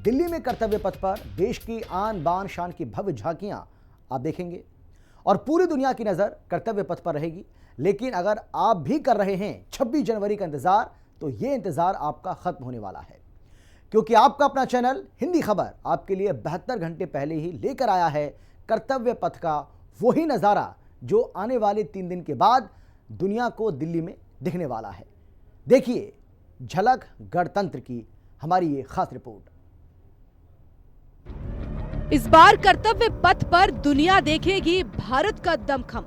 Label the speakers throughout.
Speaker 1: दिल्ली में कर्तव्य पथ पर देश की आन बान शान की भव्य झांकियां आप देखेंगे और पूरी दुनिया की नजर कर्तव्य पथ पर रहेगी। लेकिन अगर आप भी कर रहे हैं 26 जनवरी का इंतजार, तो ये इंतजार आपका खत्म होने वाला है, क्योंकि आपका अपना चैनल हिंदी खबर आपके लिए 72 घंटे पहले ही लेकर आया है कर्तव्य पथ का वही नजारा जो आने वाले 3 दिन के बाद दुनिया को दिल्ली में दिखने वाला है। देखिए झलक गणतंत्र की हमारी ये खास रिपोर्ट।
Speaker 2: इस बार कर्तव्य पथ पर दुनिया देखेगी भारत का दमखम।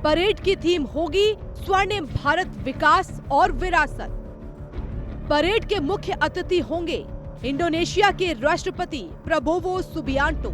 Speaker 2: परेड की थीम होगी स्वर्णिम भारत, विकास और विरासत। परेड के मुख्य अतिथि होंगे इंडोनेशिया के राष्ट्रपति प्रबोवो सुबियांटो।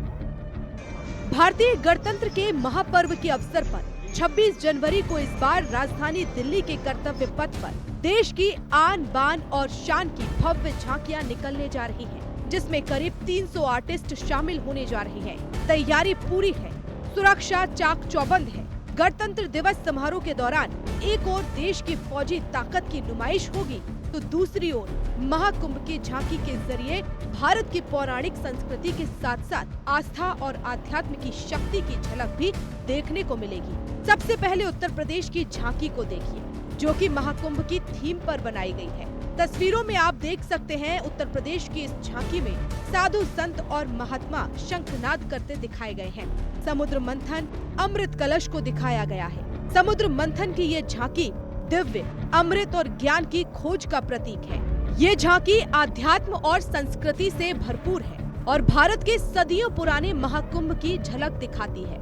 Speaker 2: भारतीय गणतंत्र के महापर्व के अवसर पर 26 जनवरी को इस बार राजधानी दिल्ली के कर्तव्य पथ पर देश की आन बान और शान की भव्य झांकियां निकलने जा रही हैं, जिसमें करीब 300 आर्टिस्ट शामिल होने जा रहे हैं। तैयारी पूरी है, सुरक्षा चाक चौबंद है। गणतंत्र दिवस समारोह के दौरान एक ओर देश की फौजी ताकत की नुमाइश होगी, तो दूसरी ओर महाकुंभ की झांकी के जरिए भारत की पौराणिक संस्कृति के साथ साथ आस्था और आध्यात्म की शक्ति की झलक भी देखने को मिलेगी। सबसे पहले उत्तर प्रदेश की झांकी को देखिए, जो कि महाकुंभ की थीम पर बनाई गई है। तस्वीरों में आप देख सकते हैं उत्तर प्रदेश की इस झांकी में साधु संत और महात्मा शंखनाद करते दिखाए गए हैं। समुद्र मंथन, अमृत कलश को दिखाया गया है। समुद्र मंथन की ये झांकी दिव्य, अमृत और ज्ञान की खोज का प्रतीक है। ये झांकी आध्यात्म और संस्कृति से भरपूर है और भारत के सदियों पुराने महाकुंभ की झलक दिखाती है।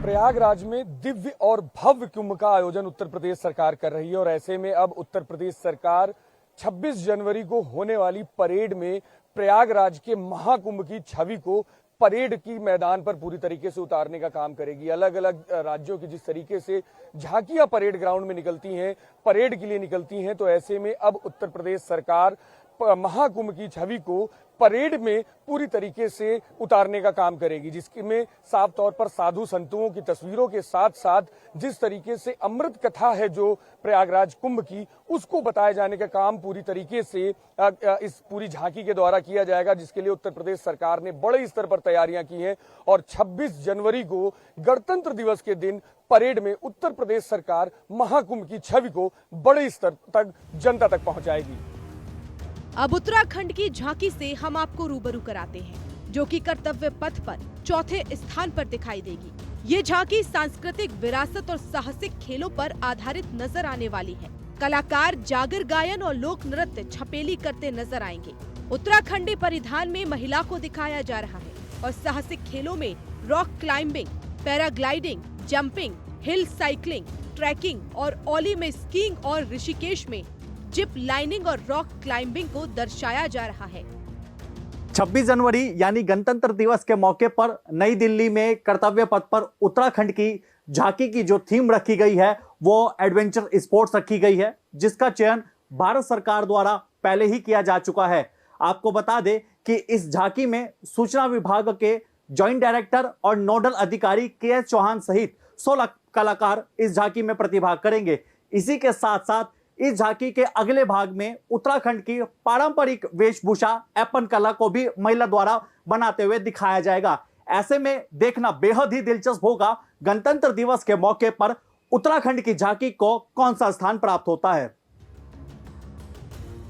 Speaker 3: प्रयागराज में दिव्य और भव्य कुंभ का आयोजन उत्तर प्रदेश सरकार कर रही है और ऐसे में अब उत्तर प्रदेश सरकार 26 जनवरी को होने वाली परेड में प्रयागराज के महाकुंभ की छवि को परेड की मैदान पर पूरी तरीके से उतारने का काम करेगी। अलग अलग राज्यों की जिस तरीके से झांकियां परेड ग्राउंड में निकलती हैं, परेड के लिए निकलती हैं, तो ऐसे में अब उत्तर प्रदेश सरकार महाकुंभ की छवि को परेड में पूरी तरीके से उतारने का काम करेगी, जिसमें साफ तौर पर साधु संतों की तस्वीरों के साथ साथ जिस तरीके से अमृत कथा है जो प्रयागराज कुंभ की, उसको बताए जाने का काम पूरी तरीके से इस पूरी झांकी के द्वारा किया जाएगा, जिसके लिए उत्तर प्रदेश सरकार ने बड़े स्तर पर तैयारियां की हैं और 26 जनवरी को गणतंत्र दिवस के दिन परेड में उत्तर प्रदेश सरकार महाकुंभ की छवि को बड़े स्तर तक जनता तक पहुंचाएगी।
Speaker 2: अब उत्तराखंड की झांकी से हम आपको रूबरू कराते हैं, जो कि कर्तव्य पथ पर चौथे स्थान पर दिखाई देगी। ये झांकी सांस्कृतिक विरासत और साहसिक खेलों पर आधारित नजर आने वाली है। कलाकार जागर गायन और लोक नृत्य छपेली करते नजर आएंगे। उत्तराखंडी परिधान में महिला को दिखाया जा रहा है और साहसिक खेलों में रॉक क्लाइंबिंग, पैराग्लाइडिंग, जंपिंग, हिल साइकिलिंग, ट्रैकिंग और ओली में स्कीइंग और ऋषिकेश में जिप लाइनिंग और रॉक क्लाइंबिंग को दर्शाया जा रहा है।
Speaker 4: 26 जनवरी यानी गणतंत्र दिवस के मौके पर नई दिल्ली में कर्तव्य पथ पर उत्तराखंड की झांकी की जो थीम रखी गई है वो एडवेंचर स्पोर्ट्स रखी गई है, जिसका चयन भारत सरकार द्वारा पहले ही किया जा चुका है। आपको बता दें कि इस झांकी में सूचना विभाग के जॉइंट डायरेक्टर और नोडल अधिकारी के.एस. चौहान सहित 16 कलाकार इस झांकी में प्रतिभाग करेंगे। इसी के साथ साथ इस झांकी के अगले भाग में उत्तराखंड की पारंपरिक वेशभूषा एपन कला को भी महिला द्वारा बनाते हुए दिखाया जाएगा। ऐसे में देखना बेहद ही दिलचस्प होगा गणतंत्र दिवस के मौके पर उत्तराखंड की झांकी को कौन सा स्थान प्राप्त होता है।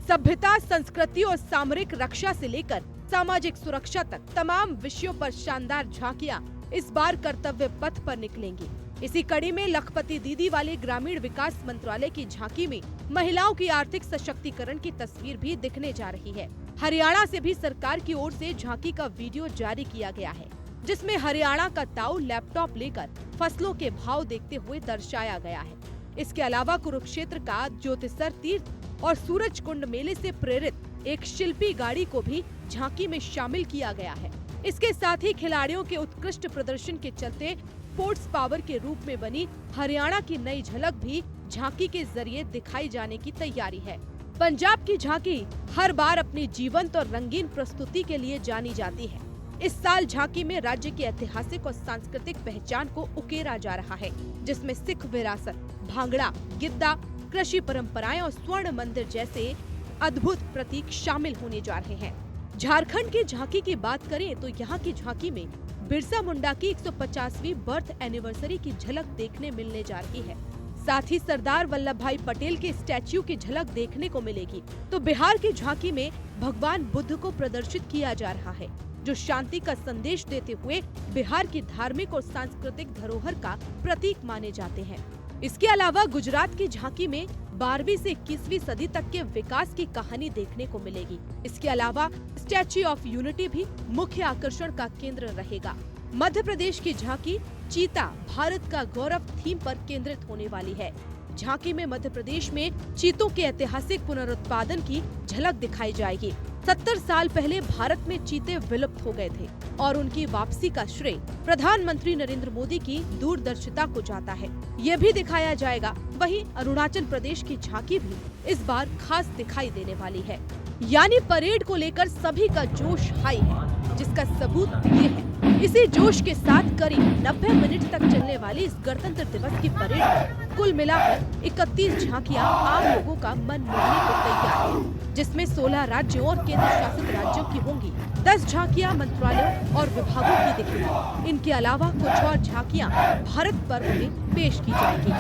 Speaker 2: सभ्यता, संस्कृति और सामरिक रक्षा से लेकर सामाजिक सुरक्षा तक तमाम विषयों पर शानदार झांकियां इस बार कर्तव्य पथ पर निकलेंगी। इसी कड़ी में लखपति दीदी वाले ग्रामीण विकास मंत्रालय की झांकी में महिलाओं की आर्थिक सशक्तिकरण की तस्वीर भी दिखने जा रही है। हरियाणा से भी सरकार की ओर से झांकी का वीडियो जारी किया गया है, जिसमें हरियाणा का ताऊ लैपटॉप लेकर फसलों के भाव देखते हुए दर्शाया गया है। इसके अलावा कुरुक्षेत्र का ज्योतिसर तीर्थ और सूरज कुंड मेले से प्रेरित एक शिल्पी गाड़ी को भी झांकी में शामिल किया गया है। इसके साथ ही खिलाड़ियों के उत्कृष्ट प्रदर्शन के चलते स्पोर्ट्स पावर के रूप में बनी हरियाणा की नई झलक भी झांकी के जरिए दिखाई जाने की तैयारी है। पंजाब की झांकी हर बार अपनी जीवंत और रंगीन प्रस्तुति के लिए जानी जाती है। इस साल झांकी में राज्य की ऐतिहासिक और सांस्कृतिक पहचान को उकेरा जा रहा है, जिसमें सिख विरासत, भांगड़ा, गिद्दा, कृषि परंपराएं और स्वर्ण मंदिर जैसे अद्भुत प्रतीक शामिल होने जा रहे हैं। झारखंड की झांकी की बात करें तो यहाँ की झांकी में बिरसा मुंडा की 150वीं बर्थ एनिवर्सरी की झलक देखने मिलने जा रही है। साथ ही सरदार वल्लभ भाई पटेल के स्टैच्यू की झलक देखने को मिलेगी। तो बिहार की झांकी में भगवान बुद्ध को प्रदर्शित किया जा रहा है, जो शांति का संदेश देते हुए बिहार की धार्मिक और सांस्कृतिक धरोहर का प्रतीक माने जाते हैं। इसके अलावा गुजरात की झांकी में 12वीं से 21वीं सदी तक के विकास की कहानी देखने को मिलेगी। इसके अलावा स्टैच्यू ऑफ यूनिटी भी मुख्य आकर्षण का केंद्र रहेगा। मध्य प्रदेश की झांकी चीता भारत का गौरव थीम पर केंद्रित होने वाली है। झांकी में मध्य प्रदेश में चीतों के ऐतिहासिक पुनरुत्पादन की झलक दिखाई जाएगी। 70 साल पहले भारत में चीते विलुप्त हो गए थे और उनकी वापसी का श्रेय प्रधानमंत्री नरेंद्र मोदी की दूरदर्शिता को जाता है। ये भी दिखाया जाएगा। वहीं अरुणाचल प्रदेश की झांकी भी इस बार खास दिखाई देने वाली है। यानी परेड को लेकर सभी का जोश हाई है, जिसका सबूत ये है। इसी जोश के साथ करीब 90 मिनट तक चलने वाली इस गणतंत्र दिवस की परेड में कुल मिलाकर 31 झांकियां आम लोगों का मन मोहने को तैयार है, जिसमें 16 राज्यों और केंद्र शासित राज्यों की होंगी। 10 झांकियां मंत्रालयों और विभागों की दिखेंगी। इनके अलावा कुछ और झांकियां भारत पर्व में पेश की जाएगी।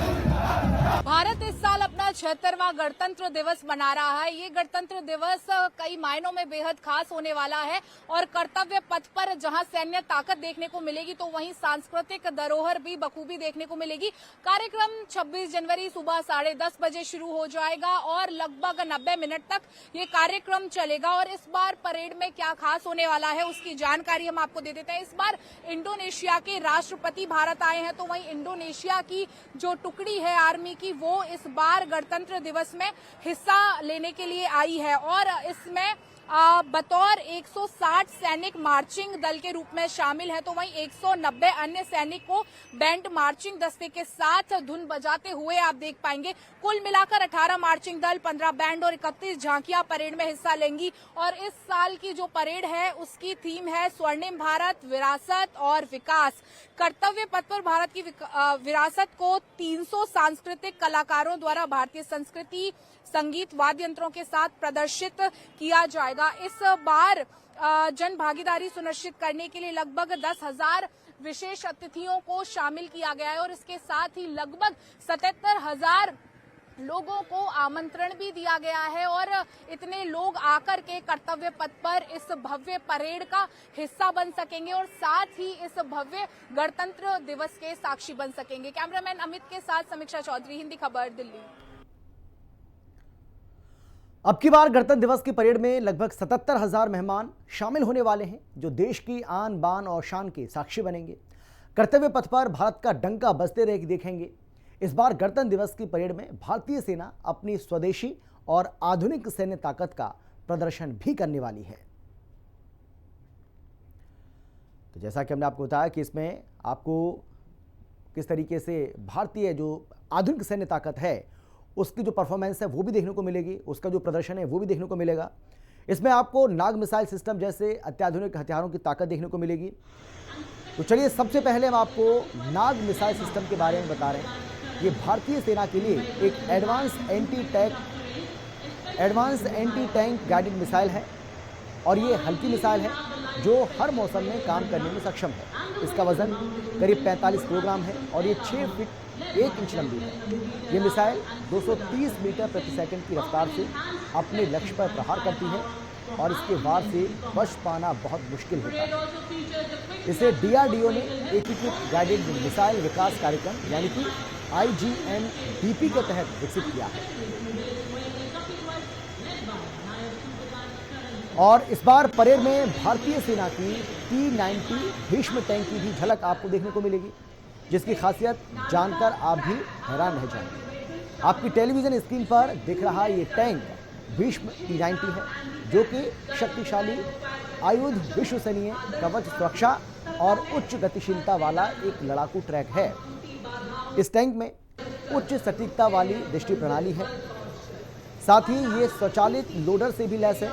Speaker 5: भारत इस साल अपना 76वां गणतंत्र दिवस मना रहा है। ये गणतंत्र दिवस कई मायनों में बेहद खास होने वाला है और कर्तव्य पथ पर जहां सैन्य ताकत देखने को मिलेगी, तो वहीं सांस्कृतिक धरोहर भी बखूबी देखने को मिलेगी। कार्यक्रम 26 जनवरी सुबह 10:30 बजे शुरू हो जाएगा और लगभग 90 मिनट तक ये कार्यक्रम चलेगा। और इस बार परेड में क्या खास होने वाला है, उसकी जानकारी हम आपको दे देते हैं। इस बार इंडोनेशिया के राष्ट्रपति भारत आए हैं, तो वहीं इंडोनेशिया की जो टुकड़ी है आर्मी की, वो इस बार गणतंत्र दिवस में हिस्सा लेने के लिए आई है और इसमें बतौर 160 सैनिक मार्चिंग दल के रूप में शामिल है। तो वहीं 190 अन्य सैनिक को बैंड मार्चिंग दस्ते के साथ धुन बजाते हुए आप देख पाएंगे। कुल मिलाकर 18 मार्चिंग दल, 15 बैंड और 31 झांकियां परेड में हिस्सा लेंगी। और इस साल की जो परेड है उसकी थीम है स्वर्णिम भारत, विरासत और विकास। कर्तव्य पथ पर भारत की विरासत को 300 सांस्कृतिक कलाकारों द्वारा भारतीय संस्कृति, संगीत, वाद्य यंत्रों के साथ प्रदर्शित किया जाएगा। इस बार जन भागीदारी सुनिश्चित करने के लिए लगभग 10,000 विशेष अतिथियों को शामिल किया गया है और इसके साथ ही लगभग 77,000 लोगों को आमंत्रण भी दिया गया है और इतने लोग आकर के कर्तव्य पथ पर इस भव्य परेड का हिस्सा बन सकेंगे और साथ ही इस भव्य गणतंत्र दिवस के साक्षी बन सकेंगे। कैमरामैन अमित के साथ समीक्षा चौधरी, हिंदी खबर, दिल्ली।
Speaker 1: अब की बार गणतंत्र दिवस की परेड में लगभग 77,000 मेहमान शामिल होने वाले हैं, जो देश की आन बान और शान के साक्षी बनेंगे। कर्तव्य पथ पर भारत का डंका बजते रहे देखेंगे। इस बार गणतंत्र दिवस की परेड में भारतीय सेना अपनी स्वदेशी और आधुनिक सैन्य ताकत का प्रदर्शन भी करने वाली है। तो जैसा कि हमने आपको बताया कि इसमें आपको किस तरीके से भारतीय जो आधुनिक सैन्य ताकत है उसकी जो परफॉर्मेंस है वो भी देखने को मिलेगी, उसका जो प्रदर्शन है वो भी देखने को मिलेगा। इसमें आपको नाग मिसाइल सिस्टम जैसे अत्याधुनिक हथियारों की ताकत देखने को मिलेगी। तो चलिए सबसे पहले हम आपको नाग मिसाइल सिस्टम के बारे में बता रहे हैं। ये भारतीय सेना के लिए एक advance anti tank guided missile है और ये हल्की मिसाइल है जो हर मौसम में काम करने में सक्षम है। इसका वजन करीब 45 किलोग्राम है और ये 6 फीट 1 इंच लंबी है। ये मिसाइल 230 मीटर प्रति सेकंड की रफ्तार से अपने लक्ष्य पर प्रहार करती है और इसके वार से बच पाना बहुत मुश्किल होता है। इसे DRDO ने एकीकृत गाइडेड मिसाइल विकास कार्यक्रम यानी कि IGMDP के तहत विकसित किया है। और इस बार परेड में भारतीय सेना की T-90 भीष्म टैंक की भी झलक आपको देखने को मिलेगी, जिसकी खासियत जानकर आप भी हैरान रह जाएंगे। आपकी टेलीविजन स्क्रीन पर दिख रहा ये टैंक भीष्म T-90 है, जो कि शक्तिशाली आयुध, विश्वसनीय कवच सुरक्षा और उच्च गतिशीलता वाला एक लड़ाकू ट्रैक है। इस टैंक में उच्च सटीकता वाली दृष्टि प्रणाली है, साथ ही ये स्वचालित लोडर से भी लैस है।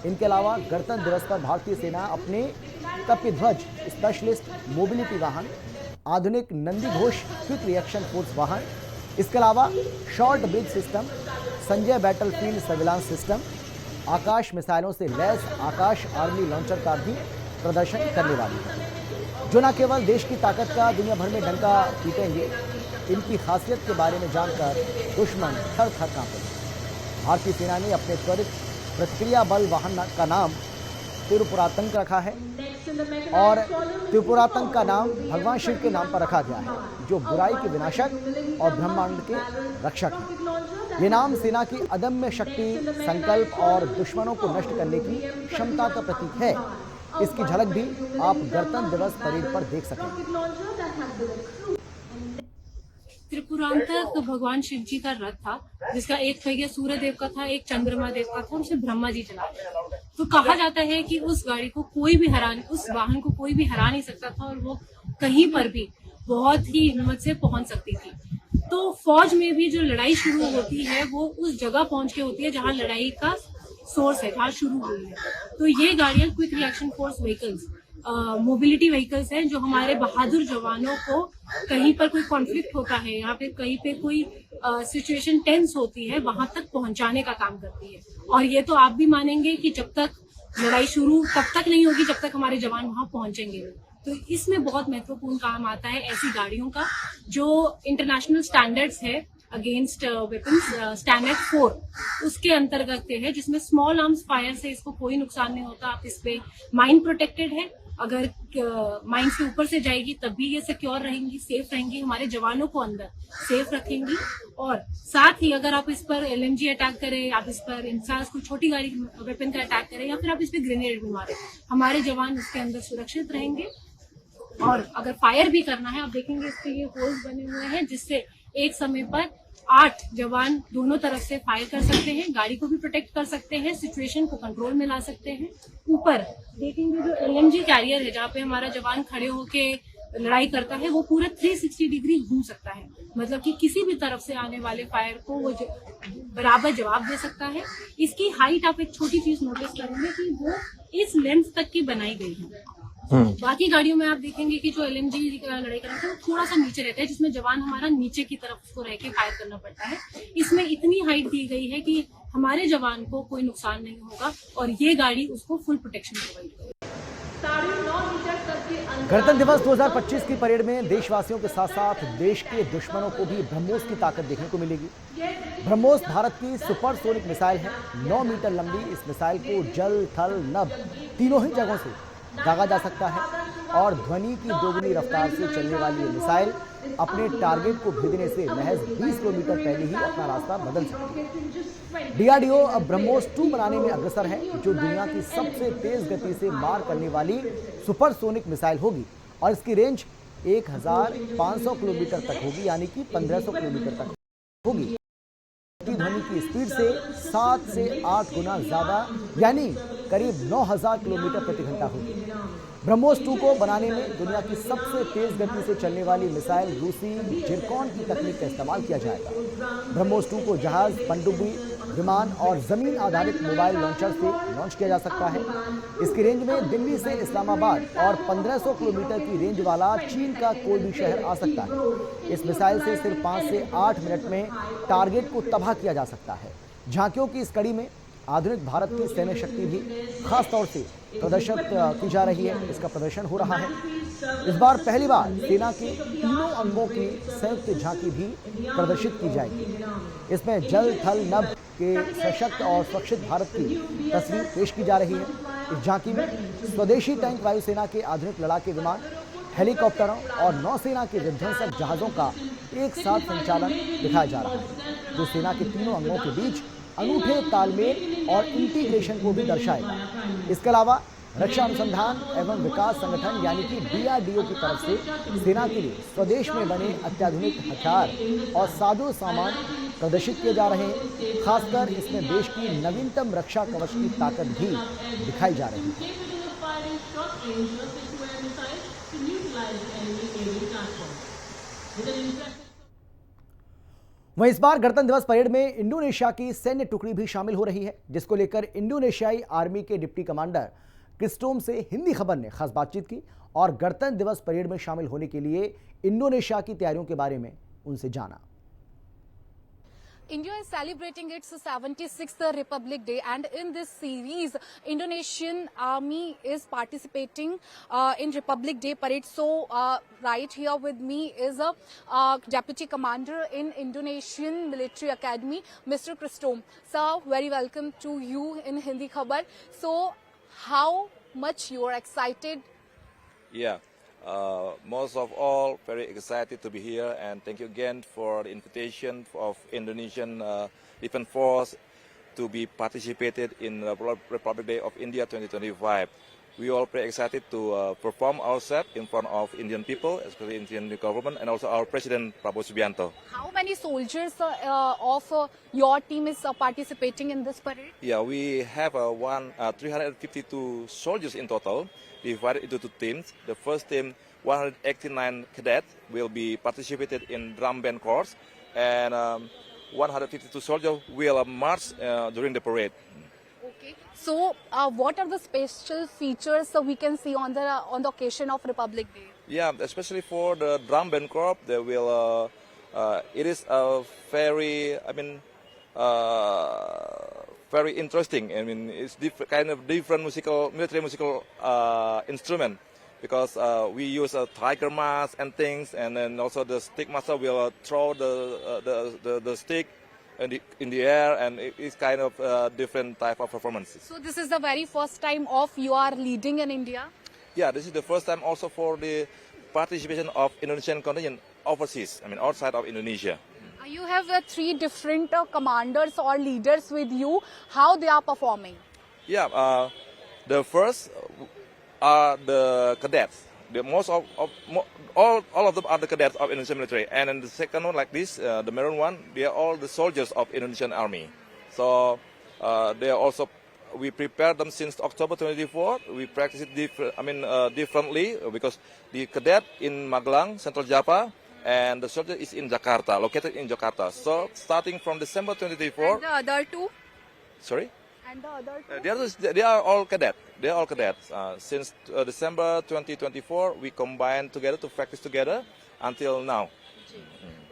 Speaker 1: इनके अलावा गणतंत्र दिवस पर भारतीय सेना अपने कपिध्वज स्पेशलिस्ट मोबिलिटी वाहन, आधुनिक Nandi Ghosh quick reaction force वाहन, इसके अलावा short bridge system, Sanjay battlefield surveillance system, Akash मिसाइलों से लैस आकाश आर्मी लॉन्चर का भी प्रदर्शन करने वाली है, जो न केवल देश की ताकत का दुनिया भर में डंका पीटेंगे, इनकी खासियत के बारे में जानकर दुश्मन थर थर कांपेंगे। भारतीय सेना ने अपने त्वरित प्रतिक्रिया बल वाहन का नाम त्रिपुरातंक रखा है और त्रिपुरातंक का नाम भगवान शिव के नाम पर रखा गया है, जो बुराई के विनाशक और ब्रह्मांड के रक्षक है। ये नाम सेना की अदम्य शक्ति, संकल्प और दुश्मनों को नष्ट करने की क्षमता का प्रतीक है। इसकी झलक भी आप गणतंत्र दिवस परेड पर देख सकेंगे।
Speaker 6: त्रिपुरांतक तो भगवान शिव जी का रथ था, जिसका एक पहिया सूर्य देव का था, एक चंद्रमा देव का था और उसे ब्रह्मा जी चलाते थे। तो कहा जाता है कि उस गाड़ी को कोई भी उस वाहन को कोई भी हरा नहीं सकता था और वो कहीं पर भी बहुत ही हिम्मत से पहुंच सकती थी। तो फौज में भी जो लड़ाई शुरू होती है वो उस जगह पहुंच के होती है जहां लड़ाई का सोर्स है, जहां शुरू हुई है। तो ये गाड़ियां quick reaction force vehicles, mobility vehicles हैं, जो हमारे बहादुर जवानों को कहीं पर कोई कॉन्फ्लिक्ट होता है या फिर कहीं पे कोई सिचुएशन टेंस होती है, वहां तक पहुंचाने का काम करती है। और ये तो आप भी मानेंगे कि जब तक लड़ाई शुरू तब तक नहीं होगी जब तक हमारे जवान वहां पहुंचेंगे। तो इसमें बहुत महत्वपूर्ण काम आता है ऐसी गाड़ियों का, जो इंटरनेशनल स्टैंडर्ड्स है अगेंस्ट वेपन्स, स्टैंडर्ड 4 उसके अंतर्गत है, जिसमें स्मॉल आर्म्स फायर से इसको कोई नुकसान नहीं होता। आप इस पे माइन प्रोटेक्टेड है, अगर माइन से ऊपर से जाएगी तब भी ये सिक्योर रहेंगी, सेफ रहेंगी, हमारे जवानों को अंदर सेफ रखेंगी। और साथ ही अगर आप इस पर LMG अटैक करें, आप इस पर इंसास कोई छोटी गाड़ी वेपन का अटैक करें या फिर आप इस पे ग्रेनेड भी मारें, हमारे जवान उसके अंदर सुरक्षित रहेंगे। और अगर फायर भी करना है, आप देखेंगे इसके ये होल्स बने हुए हैं, जिससे एक समय पर 8 जवान दोनों तरफ से फायर कर सकते हैं, गाड़ी को भी प्रोटेक्ट कर सकते हैं, सिचुएशन को कंट्रोल में ला सकते हैं। ऊपर देखेंगे जो LMG कैरियर है, जहाँ पे हमारा जवान खड़े होके लड़ाई करता है, वो पूरा 360 डिग्री घूम सकता है, मतलब कि किसी भी तरफ से आने वाले फायर को वो बराबर जवाब दे सकता है। इसकी हाइट आप एक छोटी चीज नोटिस करेंगे कि वो इस लेंथ तक की बनाई गई है। बाकी गाड़ियों में आप देखेंगे कि जो LMG लड़ाई करते हैं वो थोड़ा सा नीचे रहता है, जिसमें जवान हमारा नीचे की तरफ उसको रह के फायर करना पड़ता है। इसमें इतनी हाइट दी गई है कि हमारे जवान को कोई नुकसान नहीं होगा और ये गाड़ी उसको फुल प्रोटेक्शन प्रोवाइड करेगी।
Speaker 1: गणतंत्र दिवस 2025 की परेड में देशवासियों के साथ साथ देश के दुश्मनों को भी ब्रह्मोस की ताकत देखने को मिलेगी। ब्रह्मोस भारत की सुपरसोनिक मिसाइल है। 9 मीटर लंबी इस मिसाइल को जल, थल, नभ तीनों ही जगहों से दागा जा सकता है और ध्वनि की दोगुनी रफ्तार से चलने वाली ये मिसाइल अपने टारगेट को भेजने से महज 20 किलोमीटर पहले ही अपना रास्ता बदल सकती है। DRDO अब ब्रह्मोस 2 बनाने में अग्रसर है, जो दुनिया की सबसे तेज गति से मार करने वाली सुपरसोनिक मिसाइल होगी और इसकी रेंज 1500 किलोमीटर तक होगी, यानी कि 1500 किलोमीटर तक होगी। ध्वनि की स्पीड से 7 से 8 गुना ज्यादा, यानी करीब 9000 किलोमीटर प्रति घंटा होगी। ब्रह्मोस 2 को बनाने में दुनिया की सबसे तेज गति से चलने वाली मिसाइल रूसी जिरकॉन की तकनीक का इस्तेमाल किया जाएगा। ब्रह्मोस 2 को जहाज, पनडुब्बी, विमान और जमीन आधारित मोबाइल लॉन्चर से लॉन्च किया जा सकता है। इसकी रेंज में दिल्ली से इस्लामाबाद और 1500 किलोमीटर की रेंज वाला चीन का कोई भी शहर आ सकता है। इस मिसाइल से सिर्फ 5 से 8 मिनट में टारगेट को तबाह किया जा सकता है। झांकियों की इस कड़ी में आधुनिक भारत की सैन्य शक्ति भी खास तौर से प्रदर्शित की जा रही है। इसका प्रदर्शन हो रहा है। इस बार पहली बार सेना के तीनों अंगों की संयुक्त झांकी भी प्रदर्शित की जाएगी। इसमें जल, थल, नभ के सशक्त और सुरक्षित भारत की तस्वीर पेश की जा रही है। इस झांकी में स्वदेशी टैंक, वायुसेना के आधुनिक लड़ाके विमान, हेलीकॉप्टरों और नौसेना के विध्वंसक जहाजों का एक साथ संचालन दिखाया जा रहा है, जो सेना के तीनों अंगों के बीच अनूठे तालमेल और इंटीग्रेशन को भी दर्शाएगा। इसके अलावा रक्षा अनुसंधान एवं विकास संगठन यानी कि DRDO की तरफ से सेना के लिए स्वदेश में बने अत्याधुनिक हथियार और साजो सामान प्रदर्शित किए जा रहे हैं। खासकर इसमें देश की नवीनतम रक्षा कवच की ताकत भी दिखाई जा रही है। वहीं इस बार गणतंत्र दिवस परेड में इंडोनेशिया की सैन्य टुकड़ी भी शामिल हो रही है, जिसको लेकर इंडोनेशियाई आर्मी के डिप्टी कमांडर क्रिस्टोम से हिंदी खबर ने खास बातचीत की और गणतंत्र दिवस परेड में शामिल होने के लिए इंडोनेशिया की तैयारियों के बारे में उनसे जाना।
Speaker 5: India is celebrating its 76th Republic Day, and in this series, Indonesian Army is participating in Republic Day parade. So, right here with me is a Deputy Commander in Indonesian Military Academy, Mr. Christom. Sir, very welcome to you in Hindi Khabar. So, how much you are excited?
Speaker 7: Yeah. Most of all, very excited to be here, and thank you again for the invitation of Indonesian Defense Force to be participated in Republic Day of India 2025. We all very excited to perform ourselves in front of Indian people, especially Indian government, and also our President Prabowo Subianto.
Speaker 5: How many soldiers of your team is participating in this parade?
Speaker 7: Yeah, we have 352 soldiers in total, divided into two teams. The first team, 189 cadets, will be participated in drum band corps, and 152 soldiers will march during the parade.
Speaker 5: Okay. So, what are the special features we can see on the occasion of Republic Day?
Speaker 7: Yeah, especially for the drum band corps, they will. It is a very, very interesting. I mean, it's kind of different military musical instrument, because we use a tiger mask and things, and then also the stick master will throw the stick in the air, and it's kind of different type of performances.
Speaker 5: So this is the very first time of you are leading in India?
Speaker 7: Yeah, this is the first time also for the participation of Indonesian contingent overseas, outside of Indonesia.
Speaker 5: You have 3 different commanders or leaders with you. How they are performing?
Speaker 7: Yeah, the first are the cadets. The most of all of them are the cadets of Indonesian military, and then the second one, like this, the maroon one, they are all the soldiers of Indonesian Army. So they are also, we prepare them since October 24. We practice it differently, because the cadet in Magelang, Central Java, and the soldier is in Jakarta, located in Jakarta. So starting from December 2024.
Speaker 5: And the other 2?
Speaker 7: Sorry?
Speaker 5: And the other 2?
Speaker 7: They are all cadets. They are all cadets. Since December 2024, we combined together to practice together until now.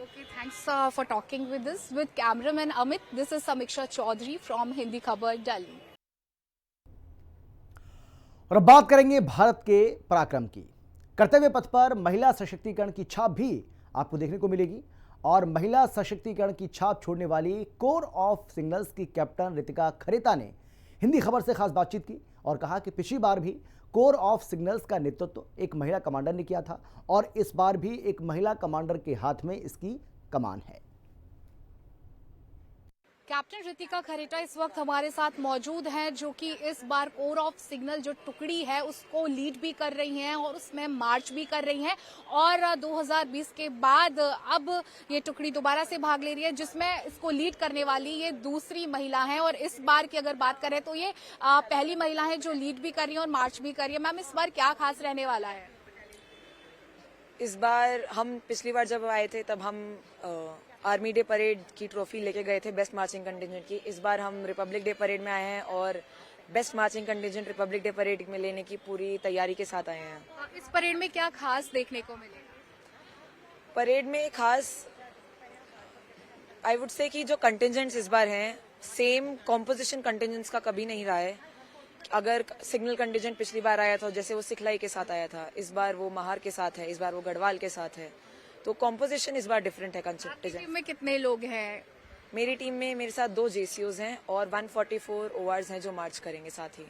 Speaker 5: Okay, thanks for talking with us. With cameraman Amit, this is Samiksha Chaudhary from Hindi Khabar, Delhi.
Speaker 1: और अब बात करेंगे भारत के पराक्रम की। कर्तव्य पथ पर महिला सशक्तिकरण की छाप भी आपको देखने को मिलेगी, और महिला सशक्तिकरण की छाप छोड़ने वाली कोर ऑफ सिग्नल्स की कैप्टन रितिका खरेता ने हिंदी खबर से खास बातचीत की और कहा कि पिछली बार भी कोर ऑफ सिग्नल्स का नेतृत्व एक महिला कमांडर ने किया था, और इस बार भी एक महिला कमांडर के हाथ में इसकी कमान है।
Speaker 5: कैप्टन रितिका खरेटा इस वक्त हमारे साथ मौजूद हैं, जो कि इस बार कोर ऑफ सिग्नल जो टुकड़ी है उसको लीड भी कर रही हैं और उसमें मार्च भी कर रही हैं, और 2020 के बाद अब ये टुकड़ी दोबारा से भाग ले रही है, जिसमें इसको लीड करने वाली ये दूसरी महिला हैं। और इस बार की अगर बात करें तो ये पहली महिला है जो लीड भी कर रही है और मार्च भी कर रही है। मैम, इस बार क्या खास रहने वाला है?
Speaker 8: इस बार हम पिछली बार जब आए थे तब हम आर्मी डे परेड की ट्रॉफी लेके गए थे बेस्ट मार्चिंग कंटिजेंट की। इस बार हम रिपब्लिक डे परेड में आए हैं और best marching contingent Republic day parade में लेने की पूरी तैयारी के साथ आए हैं।
Speaker 5: इस परेड में क्या खास देखने को मिलेगा?
Speaker 8: परेड में खास आई वुड से कि जो कंटिजेंट्स इस बार हैं सेम कॉम्पोजिशन कंटिजेंट्स का कभी नहीं रहा है। अगर सिग्नल कंटिजेंट पिछली बार आया था जैसे वो सिखलाई के साथ आया था, इस बार वो महार के साथ है, इस बार वो गढ़वाल के साथ है, तो कॉम्पोजिशन इस बार डिफरेंट है। कंटिजेंट
Speaker 5: टीम में कितने लोग हैं?
Speaker 8: मेरी टीम में मेरे साथ 2 JCOs हैं और 144 ORs हैं जो मार्च करेंगे साथ ही।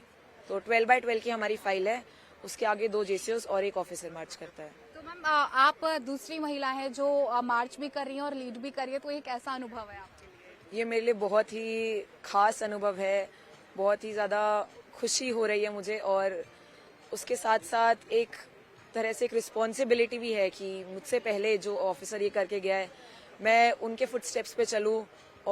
Speaker 8: तो 12x12 की हमारी फाइल है, उसके आगे 2 JCOs और एक ऑफिसर मार्च करता है।
Speaker 5: तो मैम, आप दूसरी महिला हैं जो मार्च भी कर रही हैं और लीड भी कर रही है, तो एक ऐसा अनुभव है आपके लिए?
Speaker 8: ये मेरे लिए बहुत ही खास अनुभव है, बहुत ही ज्यादा खुशी हो रही है मुझे, और उसके साथ साथ एक तरह से एक रिस्पॉन्सिबिलिटी भी है कि मुझसे पहले जो ऑफिसर ये करके गया है मैं उनके फुटस्टेप्स पे चलूं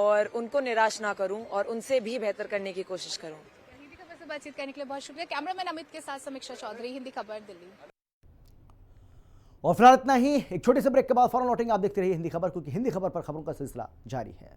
Speaker 8: और उनको निराश ना करूं और उनसे भी बेहतर करने की कोशिश करूं।
Speaker 5: हिंदी खबर से बातचीत करने के लिए बहुत शुक्रिया। कैमरामैन अमित के साथ समीक्षा चौधरी, हिंदी खबर, दिल्ली।
Speaker 1: और फिलहाल इतना ही। एक छोटे से ब्रेक के बाद फौरन लौटेंगे। आप देखते रहिए हिंदी खबर, क्योंकि हिंदी खबर पर खबरों का सिलसिला जारी है।